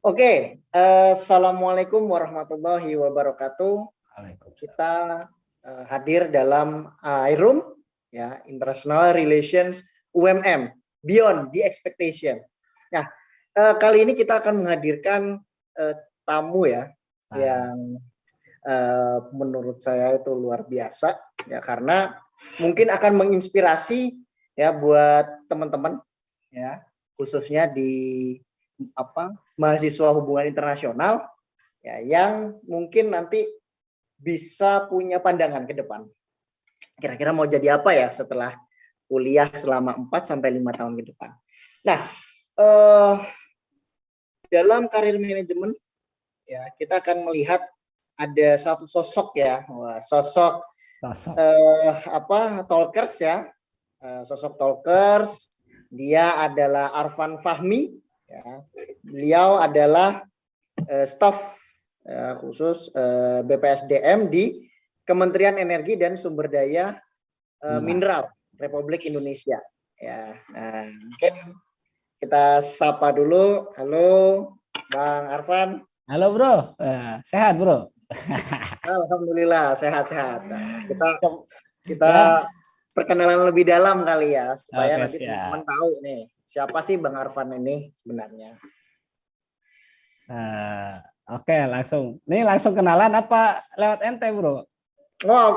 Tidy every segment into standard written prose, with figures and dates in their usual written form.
Oke, Assalamualaikum warahmatullahi wabarakatuh. Kita hadir dalam IROOM, ya, International Relations UMM, Beyond the Expectation. Nah, kali ini kita akan menghadirkan tamu ya, yang menurut saya itu luar biasa, ya, karena mungkin akan menginspirasi ya buat teman-teman, ya, khususnya di mahasiswa hubungan internasional ya, yang mungkin nanti bisa punya pandangan ke depan. Kira-kira mau jadi apa ya setelah kuliah selama 4-5 tahun ke depan. Nah, dalam karir manajemen ya, kita akan melihat ada satu sosok ya, sosok talkers ya, sosok talkers. Dia adalah Arfan Fahmi. Ya, beliau adalah staf khusus BPSDM di Kementerian Energi dan Sumber Daya Mineral Republik Indonesia. Ya, mungkin kita sapa dulu. Halo, Bang Arfan. Halo Bro, sehat Bro? Alhamdulillah sehat-sehat. Nah, kita perkenalan lebih dalam kali ya, supaya nanti teman-teman tahu nih siapa sih Bang Arfan ini sebenarnya. Oke, langsung kenalan apa lewat ente Bro? Oh,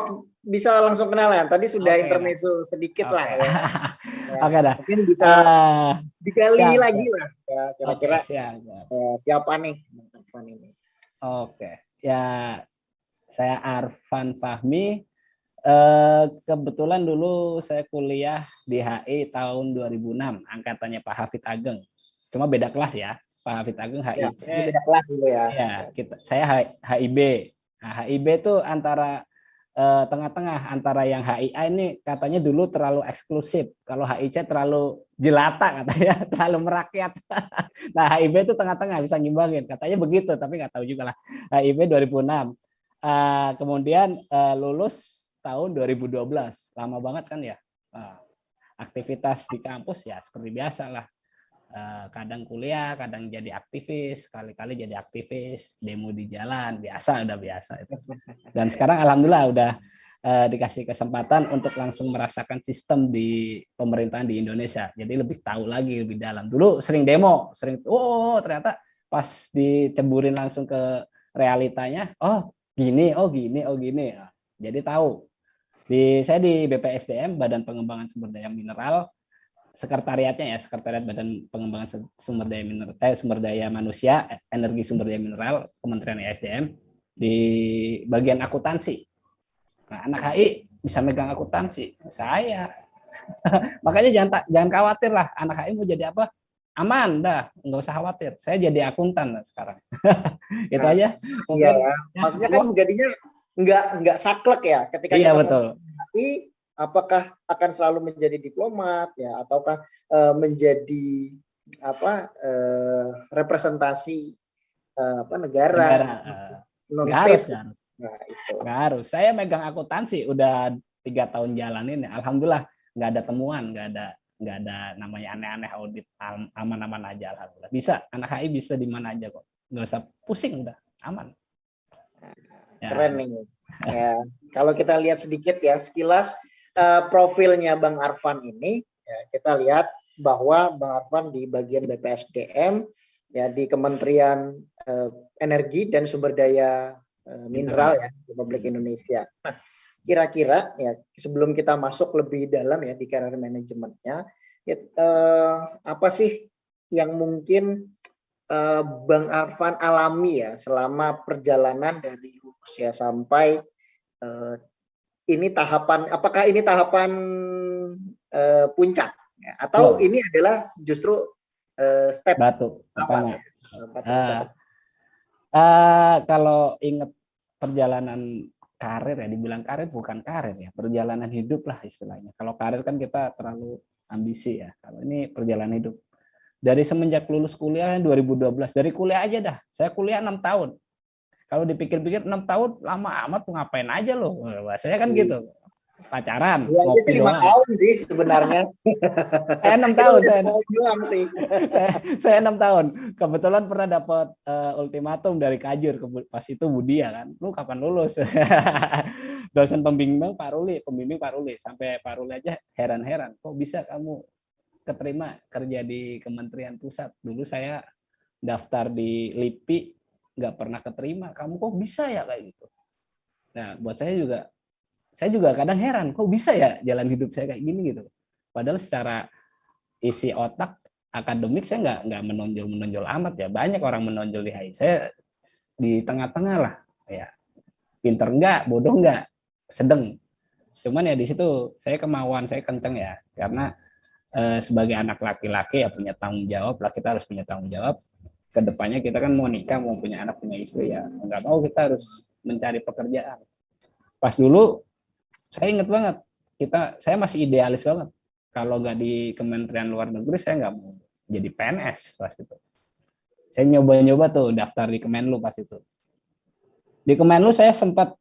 bisa langsung kenalan. Tadi sudah intermezzo sedikit lah ya. Oke dah. Mungkin bisa digali lagi lah. Ya, kira-kira siapa nih Bang Arfan ini? Oke, ya saya Arfan Fahmi. Kebetulan dulu saya kuliah di HI tahun 2006, angkatannya Pak Hafid Ageng. Cuma beda kelas ya, Pak Hafid Ageng HIC. Ya, beda kelas dulu ya. Ya, saya HIB. Nah, HIB itu antara tengah-tengah antara yang HIA ini katanya dulu terlalu eksklusif. Kalau HIC terlalu jelata katanya, terlalu merakyat. Nah, HIB itu tengah-tengah, bisa ngimbangin. Katanya begitu, tapi nggak tahu juga lah. HIB 2006. Kemudian lulus tahun 2012, lama banget kan ya. Aktivitas di kampus ya seperti biasa lah, kadang kuliah, kadang jadi aktivis, kali-kali jadi aktivis, demo di jalan, udah biasa itu. Dan sekarang alhamdulillah udah dikasih kesempatan untuk langsung merasakan sistem di pemerintahan di Indonesia, jadi lebih tahu lagi lebih dalam. Dulu sering demo, ternyata pas diceburin langsung ke realitanya, gini, jadi tahu. Saya di BPSDM, Badan Pengembangan Sumber Daya Mineral, sekretariatnya ya, sekretariat Badan Pengembangan Sumber Daya Manusia, Energi Sumber Daya Mineral, Kementerian ESDM, di bagian akuntansi. Nah, anak HI bisa megang akuntansi, saya. Makanya jangan khawatir lah, anak HI mau jadi apa, aman dah, nggak usah khawatir. Saya jadi akuntan sekarang. Itu aja. Mungkin, ya. Maksudnya kan jadinya nggak saklek ya ketika kita betul. HI, apakah akan selalu menjadi diplomat ya, ataukah menjadi representasi negara non state. Nggak harus. Saya megang akuntansi udah 3 tahun jalanin ya. Alhamdulillah nggak ada temuan, nggak ada namanya aneh-aneh, audit, aman-aman aja alhamdulillah. Bisa, anak HI bisa di mana aja kok. Nggak usah pusing, udah aman. Keren nih. Ya, kalau kita lihat sedikit ya sekilas profilnya Bang Arfan ini, ya, kita lihat bahwa Bang Arfan di bagian BPSDM ya, di Kementerian Energi dan Sumber Daya Mineral ya, Republik Indonesia. Nah, kira-kira ya sebelum kita masuk lebih dalam ya di karir manajemennya, ya, apa sih yang mungkin Bang Arfan alami ya selama perjalanan dari lulus ya sampai ini tahapan, apakah ini tahapan puncak ya, atau ini adalah justru step batu awal? Kalau ingat perjalanan karir ya, dibilang karir bukan karir ya, perjalanan hidup lah istilahnya. Kalau karir kan kita terlalu ambisi ya, kalau ini perjalanan hidup. Dari semenjak lulus kuliah 2012, dari kuliah aja dah. Saya kuliah 6 tahun. Kalau dipikir-pikir 6 tahun lama amat, ngapain aja loh. Bahasanya kan gitu. pacaran, Ya, itu ngopi sih 5 doang. tahun sih sebenarnya. Saya 6 tahun. Doang sih. Saya 6 tahun. Kebetulan pernah dapat ultimatum dari Kajur pas itu Budi ya kan. Lu kapan lulus? Dosen pembimbing Pak Ruli sampai Pak Ruli aja heran-heran. Kok bisa kamu keterima kerja di Kementerian Pusat? Dulu saya daftar di LIPI nggak pernah keterima. Kamu kok bisa ya kayak gitu? Nah, buat saya juga kadang heran, kok bisa ya jalan hidup saya kayak gini gitu. Padahal secara isi otak akademik saya nggak menonjol amat ya. Banyak orang menonjol di HI. Saya di tengah-tengah lah. Ya, pinter nggak, bodoh nggak, sedang. Cuman ya di situ saya kemauan saya kenceng ya. Karena sebagai anak laki-laki ya punya tanggung jawab lah. Kita harus punya tanggung jawab. Kedepannya kita kan mau nikah, mau punya anak, punya istri ya. Nggak mau kita harus mencari pekerjaan. Pas dulu saya ingat banget, saya masih idealis banget. Kalau nggak di Kementerian Luar Negeri, saya nggak mau jadi PNS pas itu. Saya nyoba-nyoba tuh daftar di Kemenlu pas itu. Di Kemenlu saya sempat,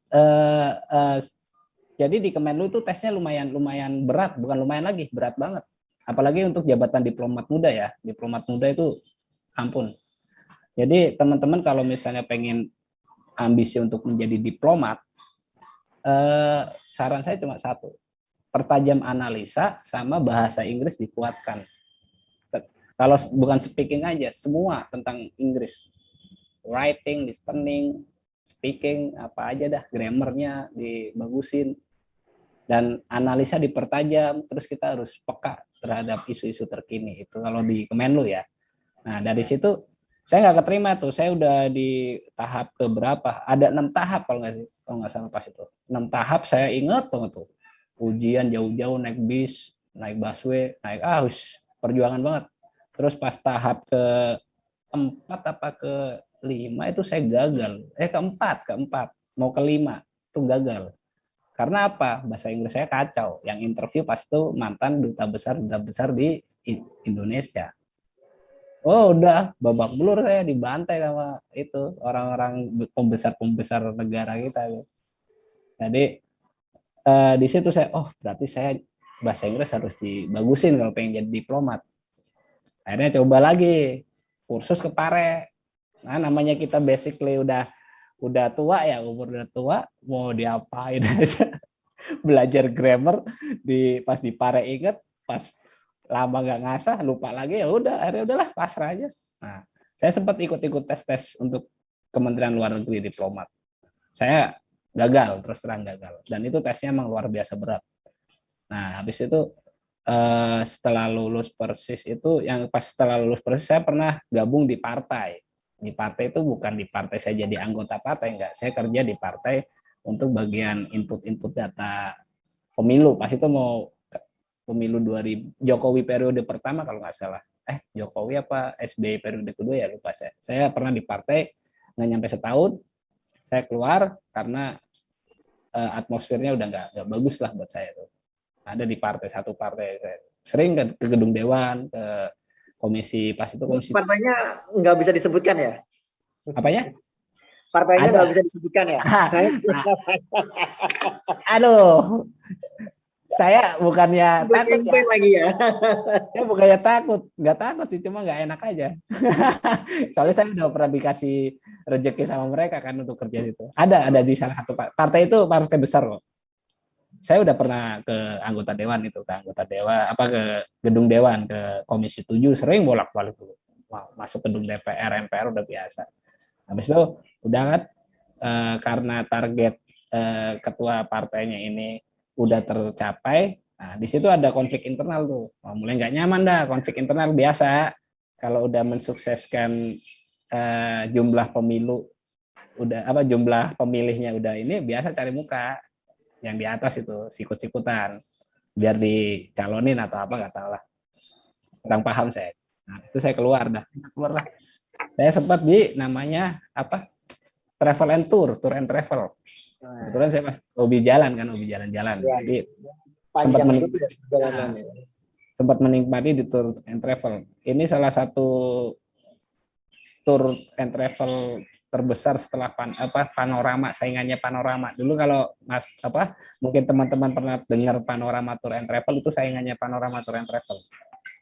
jadi di Kemenlu itu tesnya lumayan berat, bukan lumayan lagi, berat banget. Apalagi untuk jabatan diplomat muda ya. Diplomat muda itu ampun. Jadi teman-teman kalau misalnya pengen ambisi untuk menjadi diplomat, saran saya cuma satu, pertajam analisa sama bahasa Inggris dikuatkan. Kalau bukan speaking aja, semua tentang Inggris, writing, listening, speaking, apa aja dah, grammarnya dibagusin, dan analisa dipertajam. Terus kita harus peka terhadap isu-isu terkini. Itu kalau di Kemenlu ya. Nah dari situ saya nggak keterima tuh, saya udah di tahap keberapa? Ada 6 tahap kalau nggak salah pas itu. 6 tahap saya ingat banget tuh. Ujian jauh-jauh naik bis, naik busway, naik perjuangan banget. Terus pas tahap keempat apa kelima itu saya gagal. Keempat, mau kelima itu gagal. Karena apa? Bahasa Inggris saya kacau. Yang interview pas itu mantan duta besar di Indonesia. Oh udah babak belur, saya dibantai sama itu orang-orang pembesar negara kita. Jadi di situ saya berarti saya bahasa Inggris harus dibagusin kalau pengen jadi diplomat. Akhirnya coba lagi kursus ke Pare. Nah namanya kita basically udah tua ya, umur udah tua, mau diapain aja. Belajar grammar pas di Pare inget, pas lama nggak ngasah lupa lagi, ya udah akhirnya udahlah pasrah aja. Nah saya sempat ikut tes untuk Kementerian Luar Negeri diplomat. Saya gagal, terus terang gagal, dan itu tesnya emang luar biasa berat. Nah habis itu setelah lulus persis itu, setelah lulus persis saya pernah gabung di partai. Di partai itu bukan di partai saya jadi anggota partai, enggak, saya kerja di partai untuk bagian input data pemilu. Pas itu mau pemilu 2000 Jokowi periode pertama kalau nggak salah. Jokowi apa SBY periode kedua ya, lupa saya. Saya pernah di partai nggak nyampe setahun, saya keluar karena atmosfernya udah nggak bagus lah buat saya tuh. Ada di satu partai, saya sering ke gedung dewan, ke komisi, pas itu komisi. Partainya nggak bisa disebutkan ya? Apanya? Partainya nggak bisa disebutkan ya? Aduh, saya bukannya takut ya. Lagi ya. Saya bukannya takut, nggak takut sih, cuma nggak enak aja. Soalnya saya udah pernah dikasih rezeki sama mereka kan untuk kerja situ. Ada di salah satu partai itu, partai besar kok. Saya udah pernah ke anggota dewan itu, ke gedung dewan, ke komisi 7, sering bolak-balik dulu. Masuk gedung DPR, MPR udah biasa. Habis itu udah kan, karena target ketua partainya ini udah tercapai. Nah, di situ ada konflik internal tuh. Mulai nggak nyaman dah, konflik internal biasa. Kalau udah mensukseskan jumlah pemilu, jumlah pemilihnya udah ini, biasa cari muka. Yang di atas itu sikut-sikutan biar dicalonin atau apa, nggak tahu lah. Kurang paham saya. Nah, itu saya keluar lah. Saya sempat di namanya travel and tour and travel. Kebetulan saya hobi jalan-jalan. Ya, jadi sempat menikmati di tour and travel. Ini salah satu tour and travel terbesar setelah Panorama, saingannya Panorama. Dulu kalau mungkin teman-teman pernah dengar Panorama Tour and Travel, itu saingannya Panorama Tour and Travel.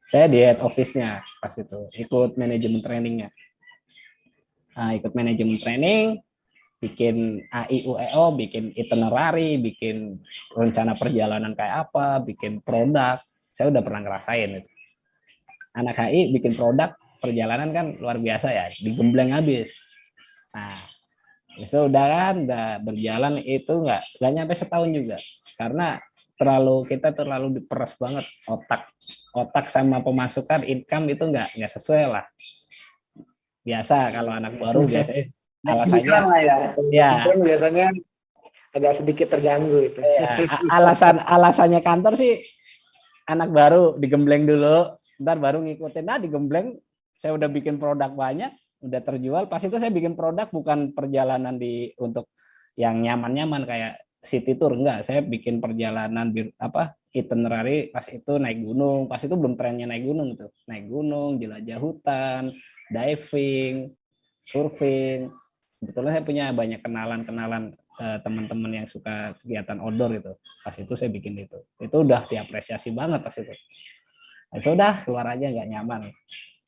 Saya di head office-nya pas itu, ikut manajemen trainingnya. Nah, ikut manajemen training, bikin AIUEO, bikin itinerary, bikin rencana perjalanan kayak apa, bikin produk. Saya udah pernah ngerasain itu. Anak HI bikin produk perjalanan kan luar biasa ya, digembleng habis. Nah, itu udah berjalan itu nggak nyampe setahun juga, karena kita terlalu diperas banget otak sama pemasukan income itu nggak sesuai lah. Biasa kalau anak baru biasanya alasannya ya biasanya agak sedikit terganggu itu. Ya, alasannya kantor sih anak baru digembleng dulu, ntar baru ngikutin. Nah, digembleng saya udah bikin produk banyak, udah terjual. Pas itu saya bikin produk bukan perjalanan untuk yang nyaman-nyaman kayak city tour, enggak. Saya bikin perjalanan itinerary pas itu naik gunung. Pas itu belum trennya naik gunung tuh. Naik gunung, jelajah hutan, diving, surfing. Sebetulnya saya punya banyak kenalan teman-teman yang suka kegiatan outdoor gitu. Pas itu saya bikin itu udah diapresiasi banget pas itu. Itu udah keluar aja nggak nyaman.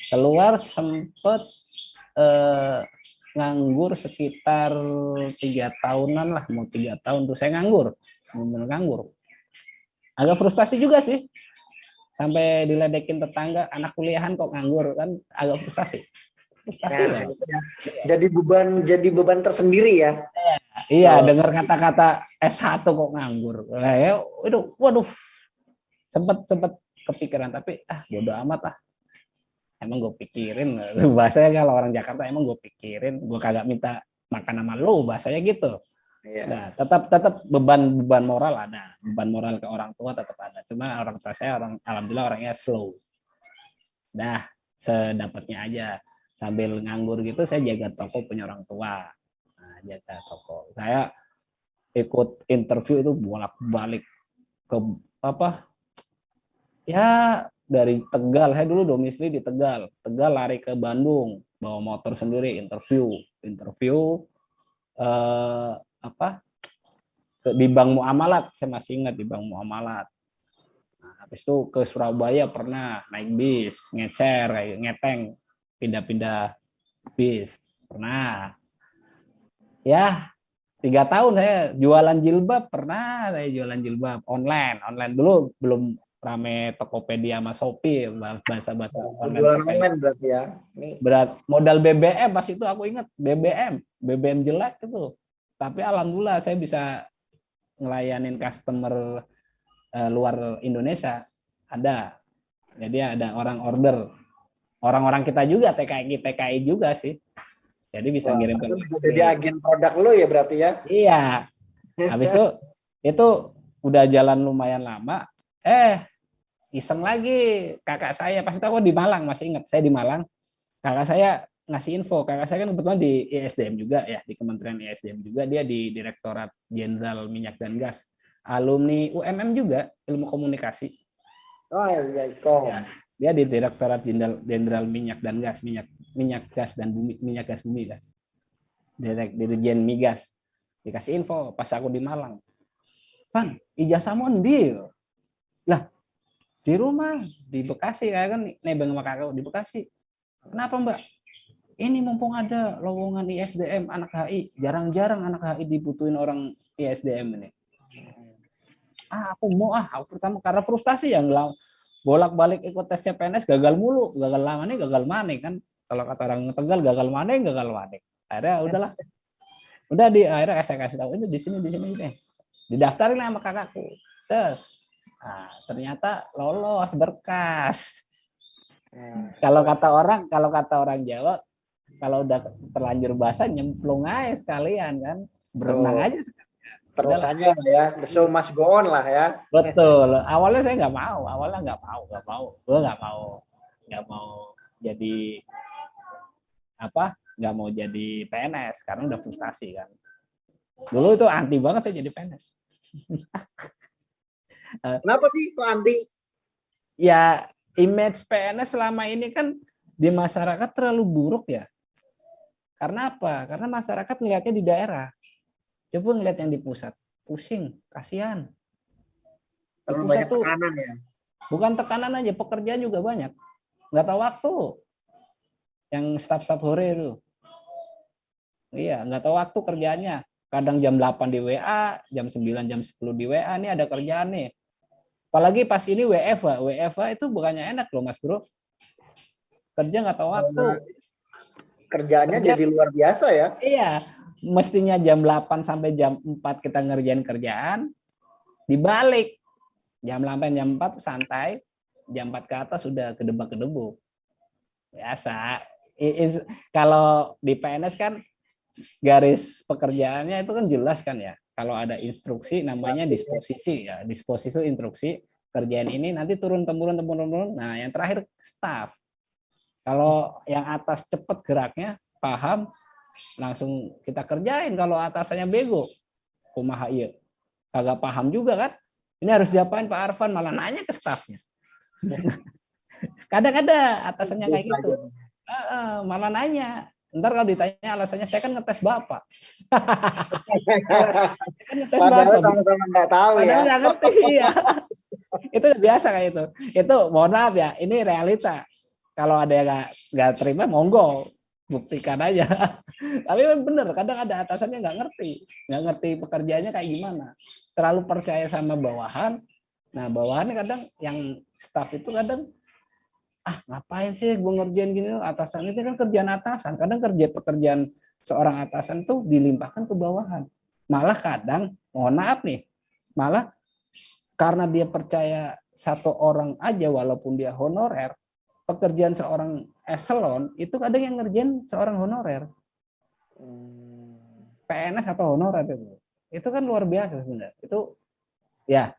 Keluar sempet nganggur sekitar 3 tahunan lah, mau 3 tahun tuh saya nganggur. Agak frustasi juga sih, sampai diledekin tetangga, anak kuliahan kok nganggur, kan agak frustasi. Nah, jadi beban tersendiri ya. Iya, dengar kata-kata S1 kok nganggur. Nah, ya, waduh. Sempet kepikiran, tapi bodo amat lah. Emang gue pikirin, bahasanya kalau orang Jakarta, emang gue pikirin, gue kagak minta makan sama lu, bahasanya gitu. Iya. Nah, tetap beban moral ada, beban moral ke orang tua tetap ada. Cuma orang tua saya alhamdulillah orangnya slow. Nah, sedapatnya aja. Sambil nganggur gitu, saya jaga toko punya orang tua. Nah, jaga toko. Saya ikut interview itu bolak-balik ke ya dari Tegal. Saya dulu domisili di Tegal lari ke Bandung, bawa motor sendiri, interview di Bank Muamalat. Saya masih ingat di Bank Muamalat. Nah, habis itu ke Surabaya pernah naik bis, ngecer kayak ngeteng, pindah-pindah bis pernah. Ya 3 tahun saya jualan jilbab, pernah saya jualan jilbab online dulu, belum rame Tokopedia sama Shopee, bahasa online berarti ya. Berat modal BBM pas itu, aku ingat BBM jelek itu, tapi alhamdulillah saya bisa ngelayanin customer luar Indonesia ada. Jadi ada orang kita juga, TKI juga sih. Jadi bisa ngirim ke jadi agen produk lo ya berarti ya. Iya. Habis itu udah jalan lumayan lama. Iseng lagi kakak saya, pas itu aku di Malang, masih ingat saya di Malang. Kakak saya ngasih info. Kakak saya kan kebetulan di ISDM juga ya, di Kementerian ISDM juga, dia di Direktorat Jenderal Minyak dan Gas. Alumni UMM juga, Ilmu Komunikasi. Oh iya, kok. Ya, dia di Direktorat Jenderal Minyak dan Gas, minyak gas bumi lah. Dirjen Migas. Dikasih info pas aku di Malang. Pan, ijazahmu ndi? Lah, di rumah di Bekasi, kan nebeng sama kakak di Bekasi. Kenapa Mbak? Ini mumpung ada lowongan ISDM anak HI, jarang-jarang anak HI dibutuhin orang ISDM ini. Aku mau aku pertama karena frustasi yang bolak-balik ikut tes CPNS gagal mulu, gagal mana kan. Kalau kata orang Tegal gagal mana. Akhirnya udahlah. Udah akhirnya saya kasih tahu, ini di sini deh. Didaftarin sama kakakku. Terus ternyata lolos berkas. Kalau kata orang Jawa, kalau udah terlanjur basah nyemplung aja sekalian kan, berenang aja. Terus aja ya, the show must go on lah ya. Betul. Awalnya saya nggak mau. Gue nggak mau jadi nggak mau jadi PNS karena udah frustasi kan. Dulu itu anti banget saya jadi PNS. Kenapa sih kok anti? Ya image PNS selama ini kan di masyarakat terlalu buruk ya. Karena apa? Karena masyarakat melihatnya di daerah. Coba ngeliat yang di pusat, pusing, kasihan. Di Terlalu pusat banyak tuh tekanan ya. bukan tekanan aja, pekerjaan juga banyak. Nggak tahu waktu. Yang staf-staf hore itu. Iya, nggak tahu waktu kerjaannya. Kadang jam 8 di WA, jam 9, jam 10 di WA, ini ada kerjaan nih. Apalagi pas ini WFH. WFH itu bukannya enak loh Mas Bro. Kerja nggak tahu waktu. Kerjaannya Kerja, jadi luar biasa ya. iya, mestinya jam 8 sampai jam 4 kita ngerjain kerjaan, dibalik. Jam 8, jam 4 santai, jam 4 ke atas sudah kedebak-kedebuk. Biasa. Kalau di PNS kan garis pekerjaannya itu kan jelas kan ya. Kalau ada instruksi namanya disposisi ya, disposisi instruksi kerjaan ini nanti turun temurun. Nah, yang terakhir staff. Kalau yang atas cepat geraknya, paham, langsung kita kerjain. Kalau atasannya bego, kumaha iya. Kagak paham juga kan. Ini harus diapain Pak Arfan, malah nanya ke staffnya. Kadang ada atasannya kayak gitu. Malah nanya. Ntar kalau ditanya alasannya, saya kan ngetes Bapak. Saya kan ngetes Padahal Bapak. sama-sama nggak tahu ya. Padahal nggak ngerti. Ya. Itu udah biasa kayak itu. Itu mohon maaf ya, ini realita. Kalau ada yang nggak terima, monggo. Buktikan aja. Tapi bener, kadang ada atasannya nggak ngerti pekerjaannya kayak gimana. Terlalu percaya sama bawahan. Nah, bawahannya kadang yang staff itu kadang ngapain sih gue ngerjain gini, atasan itu kan kerjaan atasan. Kadang pekerjaan seorang atasan tuh dilimpahkan ke bawahan. Malah kadang, mohon maaf nih, malah karena dia percaya satu orang aja walaupun dia honorer, pekerjaan seorang eselon itu kadang yang ngerjain seorang honorer. PNS atau honorer itu kan luar biasa sebenarnya. Itu ya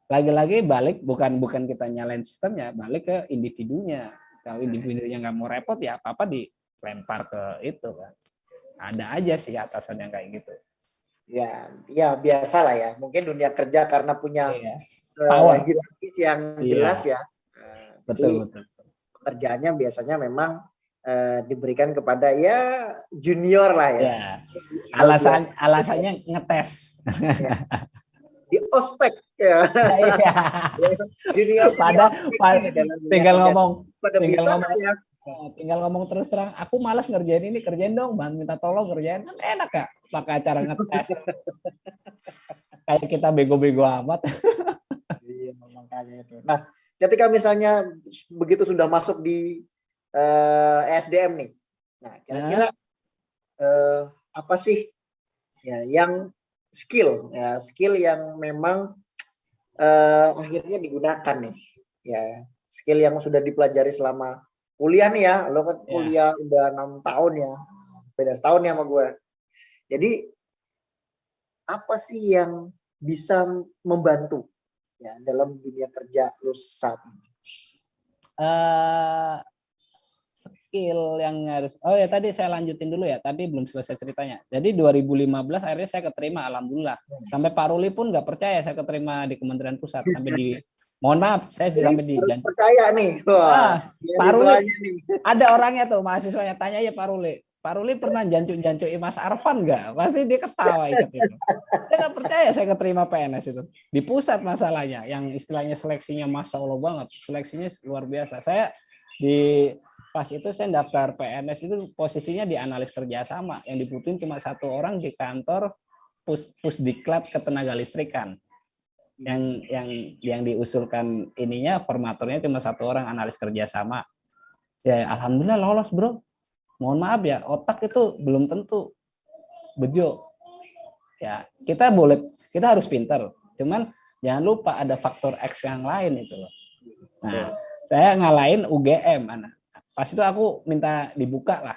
lagi-lagi balik bukan kita nyalain sistemnya, balik ke individunya. Kalau individunya nggak mau repot ya apa-apa dilempar ke itu kan. Ada aja sih atasan yang kayak gitu. Ya biasa lah ya. Mungkin dunia kerja karena punya power hierarkis yang jelas ya. Betul. Pekerjaannya biasanya memang diberikan kepada ya junior lah ya. Alasannya ngetes. Ya. Di ospek ya. Junior tinggal ngomong terus terang, aku malas ngerjain ini, kerjain dong, minta tolong kerjain, kan enak ya pakai acara ngetes. Kayak kita bego-bego amat. Iya, makanya itu. Nah, ketika misalnya begitu sudah masuk di SDM nih, nah kira-kira apa sih ya yang skill yang memang akhirnya digunakan nih, ya skill yang sudah dipelajari selama kuliah nih ya, lo kan kuliah udah 6 tahun ya, beda setahun ya sama gue. Jadi apa sih yang bisa membantu ya dalam dunia kerja lu saat ini? Skill yang harus, tadi saya lanjutin dulu ya, tadi belum selesai ceritanya. Jadi 2015 akhirnya saya keterima, alhamdulillah. Sampai Pak Ruli pun nggak percaya saya keterima di Kementerian Pusat, sampai di mohon maaf saya sampai di percaya nih. Wah, Pak Ruli nih. Ada orangnya tuh mahasiswanya, tanya ya Pak Ruli pernah jancuk-jancuki Mas Arfan nggak? Pasti dia ketawa ikut itu. Dia nggak percaya saya keterima PNS itu. Di pusat masalahnya, yang istilahnya seleksinya Masya Allah banget. Seleksinya luar biasa. Saya pas itu saya daftar PNS itu posisinya di analis kerjasama. Yang dibutuhin cuma satu orang di kantor Pusdiklat Ketenaga Listrikan. Yang diusulkan ininya formatornya cuma satu orang, analis kerjasama. Ya alhamdulillah lolos bro. Mohon maaf ya, otak itu belum tentu bejo. Ya kita harus pintar. Cuman jangan lupa ada faktor X yang lain itu loh. Nah, saya ngalahin UGM, pas itu aku minta dibuka lah,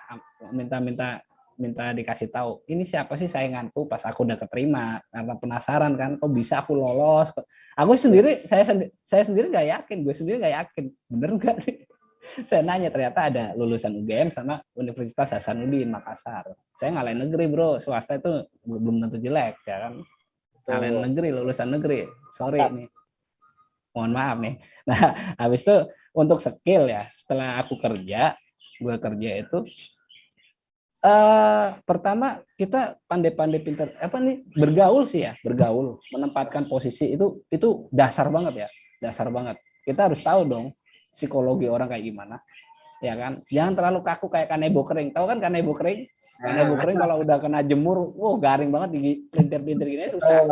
minta dikasih tahu ini siapa sih sainganku, pas aku udah keterima karena penasaran kan kok bisa aku lolos. Aku sendiri saya sendiri nggak yakin, gue sendiri nggak yakin bener nggak nih. Saya nanya, ternyata ada lulusan UGM sama Universitas Hasanuddin Makassar. Saya ngalahin negeri bro, swasta itu belum tentu jelek ya kan. Ngalahin negeri, lulusan negeri, sorry nih, mohon maaf nih. Nah habis itu untuk skill ya, setelah aku gue kerja itu Pertama kita pandai-pandai pintar bergaul sih ya, bergaul, menempatkan posisi itu dasar banget ya, dasar banget. Kita harus tahu dong psikologi orang kayak gimana, ya kan? Jangan terlalu kaku kayak kanebo kering. Tahu kan kanebo kering? Kanebo kering kalau udah kena jemur, garing banget, pelintir-pelintir gini susah.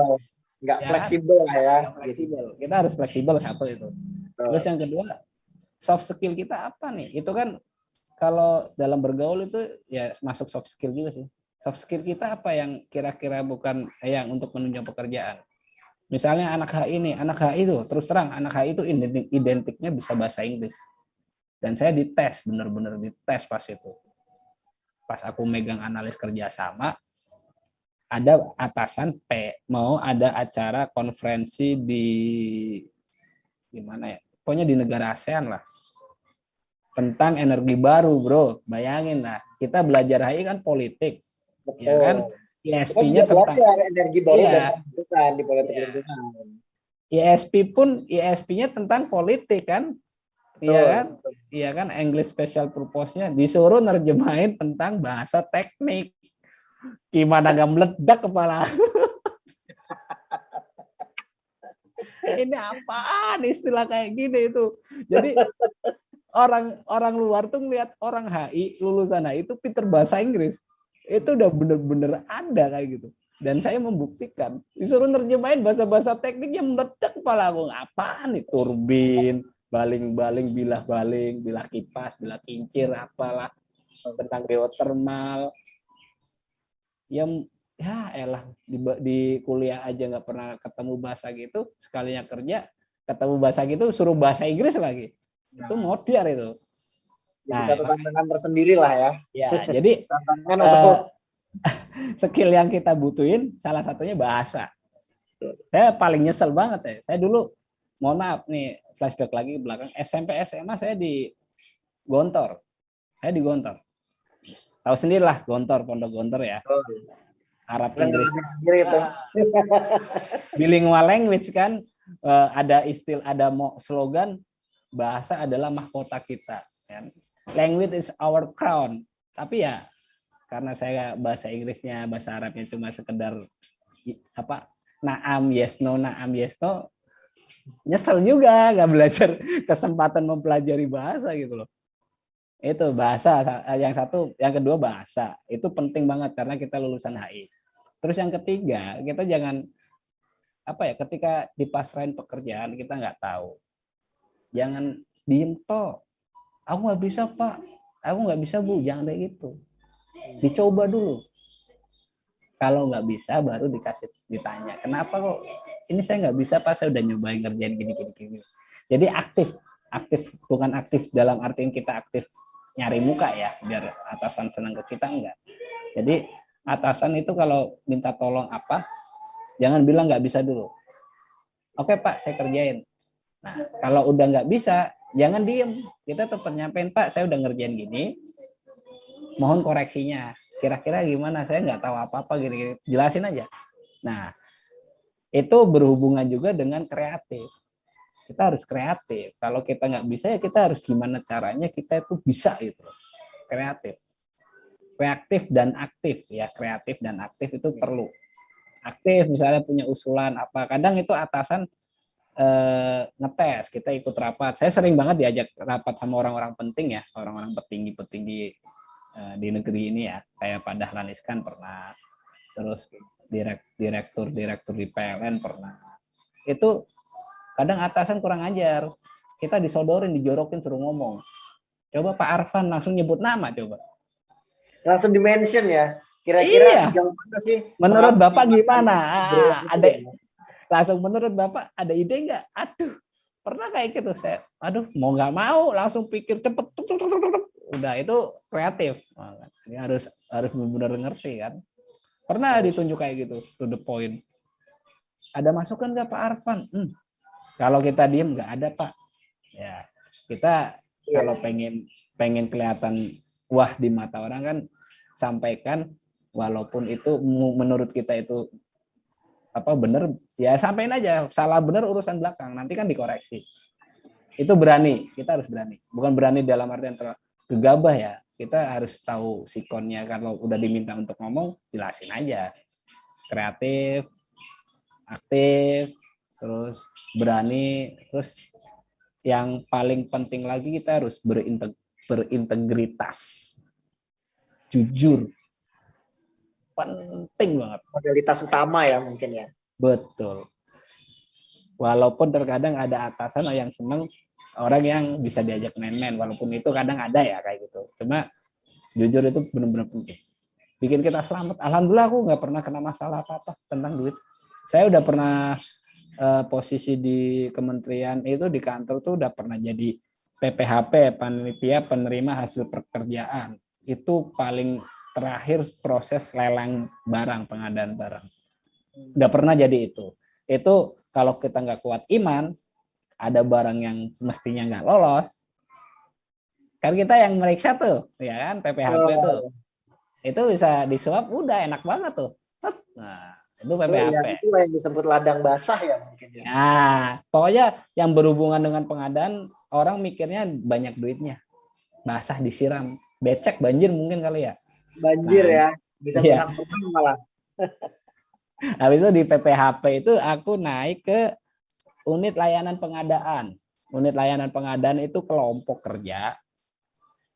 Nggak ya, fleksibel lah ya. Nggak fleksibel. Kita harus fleksibel satu itu. Terus yang kedua, soft skill kita apa nih? Itu kan kalau dalam bergaul itu ya masuk soft skill juga sih. Soft skill kita apa yang kira-kira bukan yang untuk menunjang pekerjaan. Misalnya anak HI itu terus terang anak HI itu identiknya bisa bahasa Inggris. Dan saya dites, benar-benar dites pas itu. Pas aku megang analis kerjasama, ada atasan mau ada acara konferensi di mana ya? Pokoknya di negara ASEAN lah. Tentang energi baru, bro. Bayangin lah, kita belajar HI kan politik. Betul. Ya kan? ISP-nya tentang energi baru dan terbukaan di politik lingkungan. ISP-nya tentang politik kan? Iya kan? Iya kan, English special purpose-nya disuruh nerjemahin tentang bahasa teknik. Gimana nggak meledak kepala? Ini apaan istilah kayak gini itu. Jadi orang luar tuh ngeliat orang HI, lulusan HI itu pinter bahasa Inggris. Itu udah bener-bener ada kayak gitu. Dan saya membuktikan, disuruh nerjemahin bahasa-bahasa tekniknya meledak kepala aku. Apaan nih? Turbin, baling-baling, bilah kipas, bilah kincir, apalah. Tentang geothermal. Ya elah, di kuliah aja nggak pernah ketemu bahasa gitu. Sekalinya kerja, ketemu bahasa gitu, suruh bahasa Inggris lagi. Itu modern itu. Jadi satu tantangan tersendiri lah ya. Ya, jadi skill yang kita butuhin salah satunya bahasa. Saya paling nyesel banget saya dulu, mohon maaf nih, flashback lagi ke belakang, SMP SMA saya di Gontor. Saya di Gontor. Tahu sendiri lah Gontor, Pondok Gontor ya. Arab Inggris sendiri itu. Bilingual language kan, ada slogan bahasa adalah mahkota kita. Language is our crown. Tapi ya karena saya bahasa Inggrisnya, bahasa Arabnya cuma sekedar naam yes no, nyesel juga nggak belajar, kesempatan mempelajari bahasa gitu loh. Itu bahasa yang kedua bahasa itu penting banget karena kita lulusan HI. Terus yang ketiga, kita jangan ketika dipasrahin pekerjaan kita nggak tahu, jangan diem toh. Aku nggak bisa Pak, aku nggak bisa Bu, jangan kayak gitu. Dicoba dulu. Kalau nggak bisa baru ditanya, kenapa kok ini saya nggak bisa Pak, saya udah nyobain ngerjain gini. Jadi aktif bukan aktif dalam artian kita aktif nyari muka ya, biar atasan senang ke kita, enggak. Jadi atasan itu kalau minta tolong apa, jangan bilang nggak bisa dulu. Oke Pak, saya kerjain. Nah, kalau udah nggak bisa, jangan diem. Kita tetap nyampein, Pak, saya udah ngerjain gini, mohon koreksinya. Kira-kira gimana? Saya nggak tahu apa-apa, gini-gini. Jelasin aja. Nah, itu berhubungan juga dengan kreatif. Kita harus kreatif. Kalau kita nggak bisa, ya kita harus gimana caranya kita itu bisa gitu. Kreatif. Reaktif dan aktif ya. Kreatif dan aktif itu perlu. Aktif misalnya punya usulan apa. Kadang itu atasan ngetes, kita ikut rapat. Saya sering banget diajak rapat sama orang-orang penting ya, orang-orang petinggi-petinggi di negeri ini ya, kayak Pak Dahlan Iskan pernah, terus direktur di PLN pernah. Itu kadang atasan kurang ajar, kita disodorin, dijorokin, suruh ngomong. Coba Pak Arfan langsung nyebut nama, coba. Langsung dimention ya. Kira-kira sejauh mana sih? Menurut Bapak gimana? Ada langsung menurut Bapak ada ide nggak? Aduh, pernah kayak gitu saya. Aduh, mau nggak mau langsung pikir cepet. Udah itu kreatif. Ini harus benar-benar ngerti kan. Pernah ditunjuk kayak gitu, to the point. Ada masukan nggak Pak Arfan? Kalau kita diem nggak ada Pak. Ya, kita kalau pengen kelihatan wah di mata orang kan sampaikan, walaupun itu menurut kita itu bener ya, sampaikan aja. Salah bener urusan belakang, nanti kan dikoreksi. Itu berani, kita harus berani. Bukan berani dalam artian gegabah ya, kita harus tahu sikonnya. Kalau udah diminta untuk ngomong, jelasin aja. Kreatif, aktif, terus berani, terus yang paling penting lagi kita harus berintegritas, jujur, penting banget. Modalitas utama ya mungkin ya. Betul. Walaupun terkadang ada atasan yang seneng orang yang bisa diajak main-main, walaupun itu kadang ada ya kayak gitu. Cuma jujur itu benar-benar penting. Bikin kita selamat. Alhamdulillah aku nggak pernah kena masalah apa-apa tentang duit. Saya udah pernah posisi di kementerian itu, di kantor tuh udah pernah jadi PPHP, panitia penerima hasil pekerjaan. Itu paling terakhir proses lelang barang, pengadaan barang. Udah pernah jadi itu. Itu kalau kita nggak kuat iman, ada barang yang mestinya nggak lolos, kan kita yang meriksa tuh, ya kan, PPHP tuh. Itu bisa disuap, udah enak banget tuh. Nah, itu PPHP. Itu yang disebut ladang basah ya mungkin ya. Nah, pokoknya yang berhubungan dengan pengadaan, orang mikirnya banyak duitnya. Basah disiram, becek banjir mungkin kali ya. Banjir ya, bisa iya. menang malah. Habis itu di PPHP itu aku naik ke unit layanan pengadaan. Unit layanan pengadaan itu kelompok kerja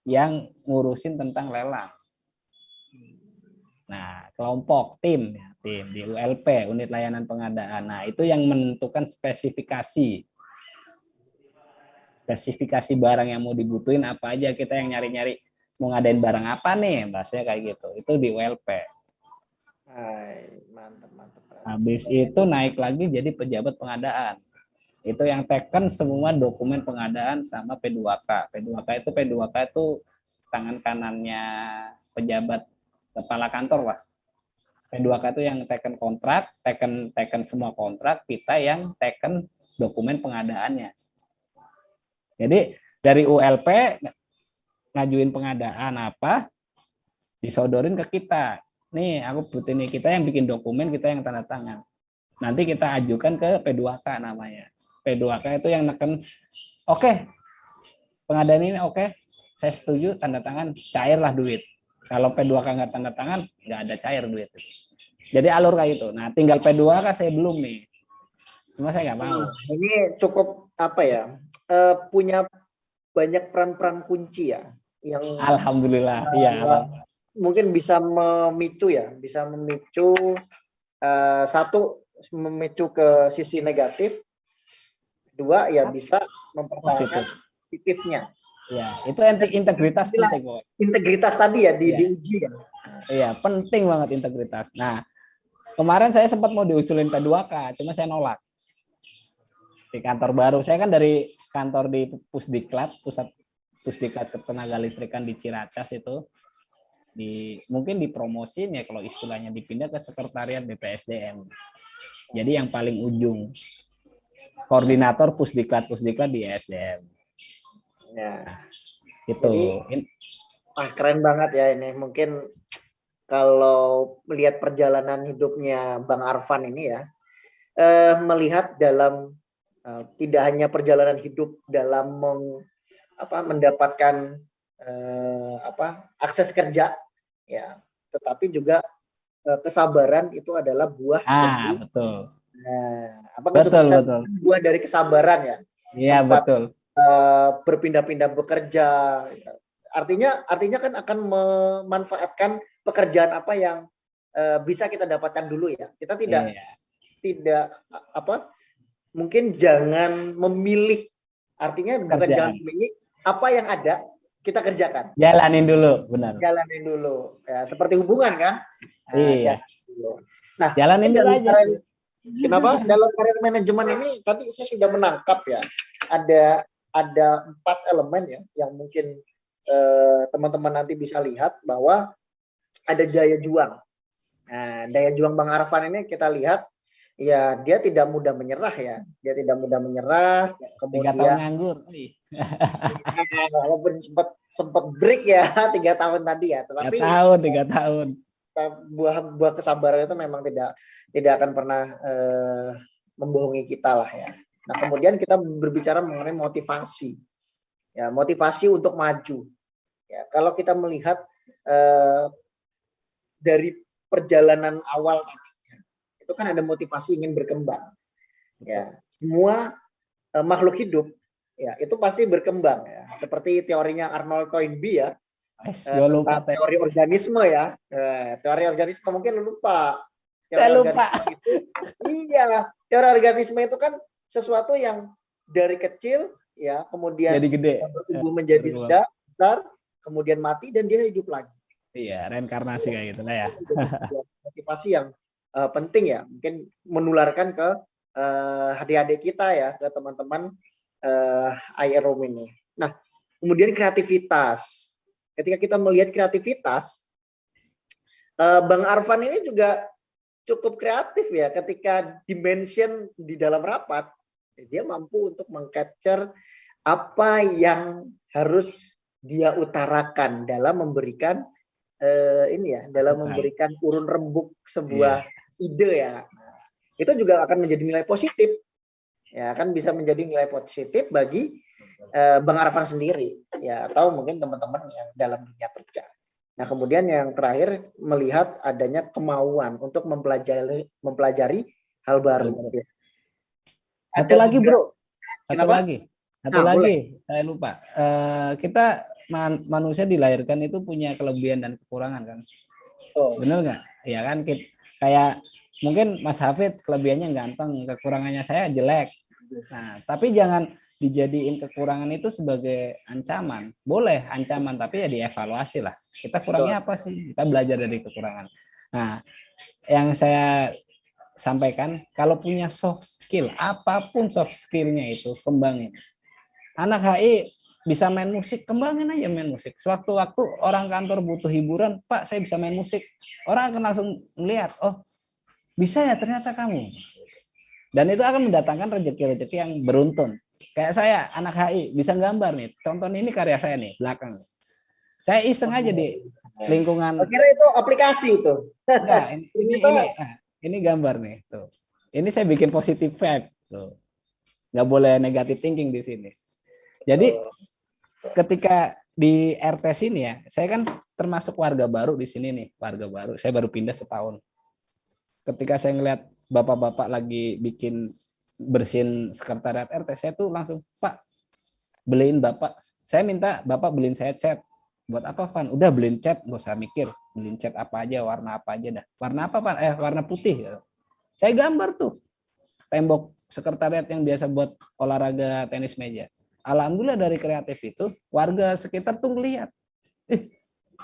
yang ngurusin tentang lelang. Nah, kelompok tim di ULP, unit layanan pengadaan. Nah, itu yang menentukan spesifikasi barang yang mau dibutuhin apa aja. Kita yang nyari-nyari mau ngadain barang apa nih, bahasanya kayak gitu. Itu di ULP. Mantap. Habis itu naik lagi jadi pejabat pengadaan. Itu yang teken semua dokumen pengadaan sama P2K. P2K itu tangan kanannya pejabat kepala kantor lah. P2K itu yang teken kontrak, teken semua kontrak, kita yang teken dokumen pengadaannya. Jadi dari ULP ngajuin pengadaan apa, disodorin ke kita. Nih, aku butuh nih, kita yang bikin dokumen, kita yang tanda tangan. Nanti kita ajukan ke P2K namanya. P2K itu yang neken, oke, pengadaan ini oke, saya setuju, tanda tangan, cairlah duit. Kalau P2K nggak tanda tangan, nggak ada cair duit. Jadi alur kayak gitu. Nah, tinggal P2K saya belum nih. Cuma saya nggak mau. Ini cukup apa ya, punya banyak peran-peran kunci ya. Yang Alhamdulillah, iya. Mungkin bisa memicu ya, satu memicu ke sisi negatif, dua ya bisa mempertahankan positifnya. Ya, itu integritas penting. Integritas tadi ya diuji ya. Iya, penting banget integritas. Nah, kemarin saya sempat mau diusulin P2K, cuma saya nolak. Di kantor baru, saya kan dari kantor di Pusdiklat, Pusat Pusdiklat Ketenaga Listrikan di Ciracas itu, mungkin dipromosin ya kalau istilahnya, dipindah ke sekretariat BPSDM. Jadi yang paling ujung, koordinator Pusdiklat di SDM. Ya. Nah, itu. Keren banget ya ini. Mungkin kalau melihat perjalanan hidupnya Bang Arfan ini ya, melihat dalam tidak hanya perjalanan hidup dalam mendapatkan akses kerja ya, tetapi juga kesabaran itu adalah buah dari, betul. Kesuksesan buah dari kesabaran ya. Iya, betul. Berpindah-pindah bekerja, artinya kan akan memanfaatkan pekerjaan apa yang bisa kita dapatkan dulu ya. Kita tidak mungkin jangan memilih, artinya bukan jangan memilih, apa yang ada kita kerjakan. Jalanin dulu, benar. Jalanin dulu. Ya, seperti hubungan kan? Iya. Nah, jalanin dulu aja. Kenapa? Dalam karir manajemen ini tadi saya sudah menangkap ya. Ada 4 elemen ya yang mungkin teman-teman nanti bisa lihat bahwa ada daya juang. Nah, daya juang Bang Arfan ini kita lihat ya, dia tidak mudah menyerah ya. Dia tidak mudah menyerah. Kemudian 3 tahun nganggur. Walaupun sempat break ya 3 tahun tadi ya. Tetapi 3 tahun. Buah kesabaran itu memang tidak akan pernah membohongi kita lah ya. Nah, kemudian kita berbicara mengenai motivasi. Ya, motivasi untuk maju. Ya, kalau kita melihat dari perjalanan awal tadinya, itu kan ada motivasi ingin berkembang. Ya, semua makhluk hidup ya itu pasti berkembang ya. Seperti teorinya Arnold Toynbee ya, lupa tentang teori organisme ya. Teori organisme mungkin lu lupa. Teori saya lupa. organisme itu iya, teori organisme itu kan sesuatu yang dari kecil ya kemudian Jadi gede, bertumbuh menjadi besar, kemudian mati dan dia hidup lagi. Iya, reinkarnasi kayak gitu lah ya. Motivasi yang penting ya, mungkin menularkan ke adik-adik kita ya, ke teman-teman IROM ini. Nah, kemudian kreativitas. Ketika kita melihat kreativitas, Bang Arfan ini juga cukup kreatif ya, ketika dimension di dalam rapat, dia mampu untuk mengcapture apa yang harus dia utarakan dalam memberikan ini ya, dalam memberikan urun rembuk sebuah ide ya. Itu juga akan menjadi nilai positif. Ya, akan bisa menjadi nilai positif bagi Bang Arfan sendiri ya, atau mungkin teman-teman yang dalam dunia kerja. Nah, kemudian yang terakhir melihat adanya kemauan untuk mempelajari hal baru. Satu lagi, Bro. Satu Kenapa? lagi. Saya lupa. Kita manusia dilahirkan itu punya kelebihan dan kekurangan kan. Benar nggak? Ya kan, kayak mungkin Mas Hafid kelebihannya ganteng, kekurangannya saya jelek. Nah, tapi jangan dijadiin kekurangan itu sebagai ancaman. Boleh ancaman, tapi ya dievaluasi lah. Kita kurangnya apa sih? Kita belajar dari kekurangan. Nah, yang saya sampaikan, kalau punya soft skill, apapun soft skillnya itu, kembangin. Anak HI bisa main musik, kembangin aja main musik. Sewaktu-waktu orang kantor butuh hiburan, Pak, saya bisa main musik. Orang akan langsung melihat, oh, bisa ya ternyata kamu. Dan itu akan mendatangkan rezeki-rezeki yang beruntun. Kayak saya, anak HI, bisa gambar nih. Contoh ini karya saya nih, belakang. Saya iseng aja di lingkungan. Kira itu aplikasi itu. Enggak, ini gambar nih. Tuh. Ini saya bikin positive vibe. Tuh. Nggak boleh negative thinking di sini. Jadi ketika di RT sini ya, saya kan termasuk warga baru di sini nih, warga baru. Saya baru pindah setahun. Ketika saya ngeliat bapak-bapak lagi bikin bersihin sekretariat RT, saya tuh langsung, Pak, beliin bapak. Saya minta bapak beliin saya cat. Buat apa, Van? Udah beliin cat, gak usah mikir. Beliin cat apa aja, warna apa aja dah. Warna apa, Van? Warna putih. Saya gambar tuh tembok sekretariat yang biasa buat olahraga tenis meja. Alhamdulillah dari kreatif itu warga sekitar tuh ngeliat,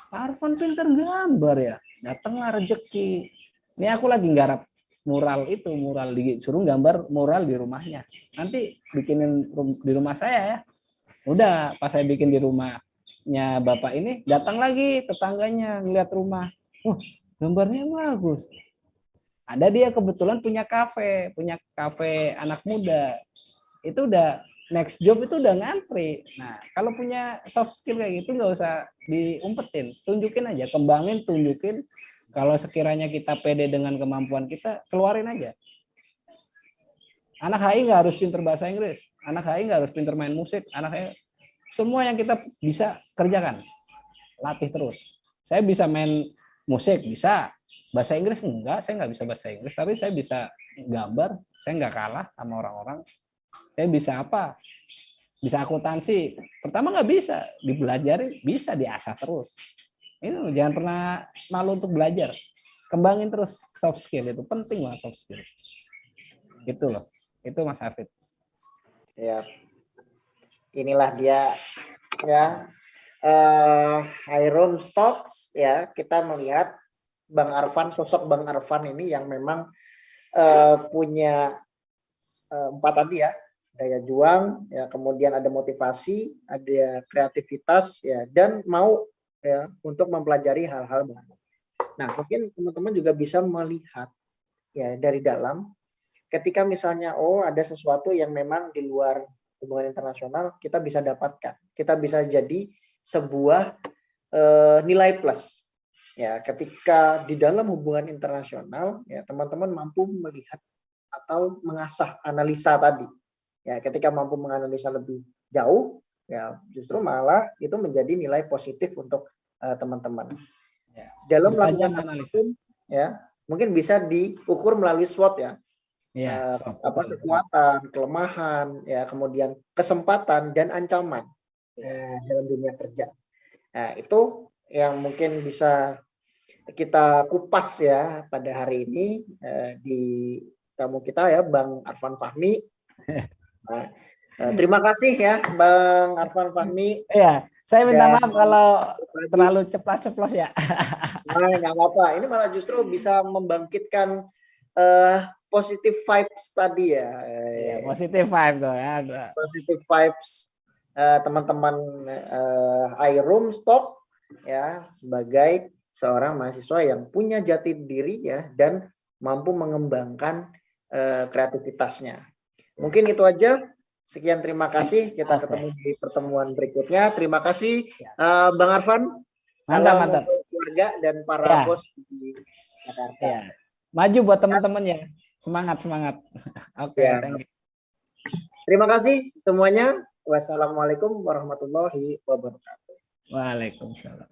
Pak Arfan pinter gambar ya, datanglah rezeki. Ini aku lagi nggarap mural itu, mural disuruh gambar mural di rumahnya. Nanti bikinin di rumah saya ya. Udah pas saya bikin di rumahnya bapak ini, datang lagi tetangganya ngeliat rumah, gambarnya bagus. Ada dia kebetulan punya kafe anak muda. Itu udah next job itu udah ngantri. Nah, kalau punya soft skill kayak gitu nggak usah diumpetin, tunjukin aja, kembangin, tunjukin. Kalau sekiranya kita pede dengan kemampuan kita, keluarin aja. Anak HI nggak harus pinter bahasa Inggris, anak HI nggak harus pinter main musik, anak HI semua yang kita bisa kerjakan, latih terus. Saya bisa main musik, bisa. Bahasa Inggris enggak, saya nggak bisa bahasa Inggris, tapi saya bisa gambar, saya nggak kalah sama orang-orang. Saya bisa apa? Bisa akuntansi. Pertama nggak bisa, dipelajari, bisa diasah terus. Ini jangan pernah malu untuk belajar. Kembangin terus soft skill, itu penting banget soft skill. Gitu loh. Itu Mas Hafid. Ya. Inilah dia ya. IROM Stocks ya, kita melihat Bang Arfan, sosok Bang Arfan ini yang memang punya 4 tadi ya, daya juang ya, kemudian ada motivasi, ada kreativitas ya, dan mau ya untuk mempelajari hal-hal baru. Nah, mungkin teman-teman juga bisa melihat ya dari dalam, ketika misalnya ada sesuatu yang memang di luar hubungan internasional, kita bisa dapatkan, kita bisa jadi sebuah nilai plus ya, ketika di dalam hubungan internasional ya, teman-teman mampu melihat atau mengasah analisa tadi ya, ketika mampu menganalisa lebih jauh, ya justru malah itu menjadi nilai positif untuk teman-teman. Ya. Dalam Bertajam melakukan analisa. apapun, ya mungkin bisa diukur melalui SWOT ya. Iya, SWOT. Apa kekuatan, kelemahan, ya kemudian kesempatan dan ancaman dalam dunia kerja. Nah, itu yang mungkin bisa kita kupas ya pada hari ini di tamu kita ya Bang Arfan Fahmi. Nah, terima kasih ya Bang Arfan Fahmi. Iya, saya minta Dan maaf kalau terlalu ceplos-ceplos ya. Nah, nggak apa-apa. Ini malah justru bisa membangkitkan positive vibes tadi ya. Iya, positive vibe tuh ya. Positive vibes teman-teman iRoom Stock ya sebagai seorang mahasiswa yang punya jati diri ya dan mampu mengembangkan kreativitasnya. Mungkin itu aja. Sekian, terima kasih. Kita ketemu di pertemuan berikutnya. Terima kasih Bang Arfan. Salam Mantap. untuk keluarga dan para bos di Jakarta. Ya. Maju buat teman-teman ya. Semangat. Oke, Ya. thank you. Terima kasih semuanya. Wassalamualaikum warahmatullahi wabarakatuh. Waalaikumsalam.